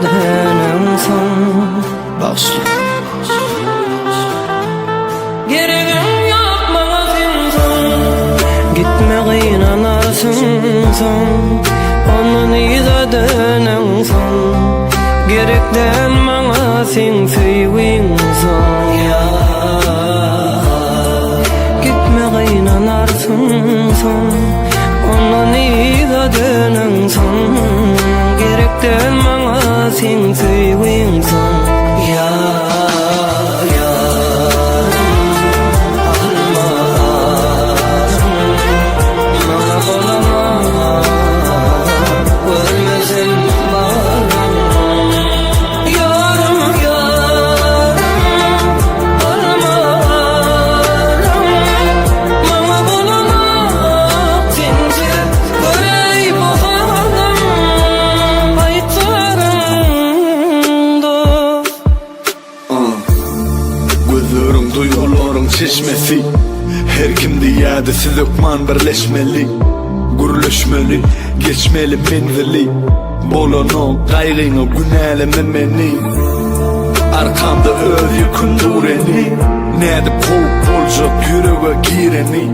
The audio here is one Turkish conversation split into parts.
denen son başla. Geregim yok bana sen gitme kıynanarsın son. Onun iza denen son gerekten bana sen sevin son ya. Gitme kıynanarsın son. Onun iza denen son gerekten bana sen sevin son ya. Duyguların çeşmesi her kimde yadisi dökman birleşmeli. Gürleşmeli, geçmeli menzili. Bolonu, gayrını günəlememeni. Arkamda öz yükün dureni. Nede pol olacak yüreğe gireni.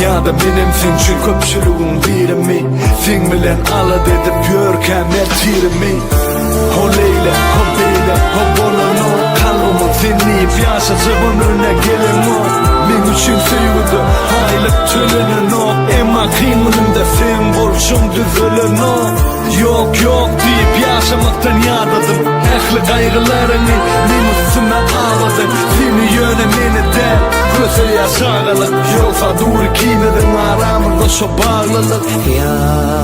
Ya da benim sen köpçülüğün birimi. Sen bilen ala dedip yörken ertirimi. O leyle, o beyle, o bolonu. Kalbımı dinleyip yaşacağımın önüne gelin o. Men üçün sevdi haylık tülünün o. Emma kıyımında sen borçum düzülün o. Yok yok deyip yaşamaktan yadadım. Ehli kaygılarını men üstüme ağladım. Seni yönemeni de köse yaşağılık. Yoksa dur kimedin aramızda şu bağlılık. Yarım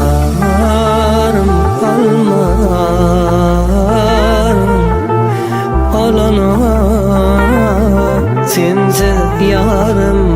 olana sense yarım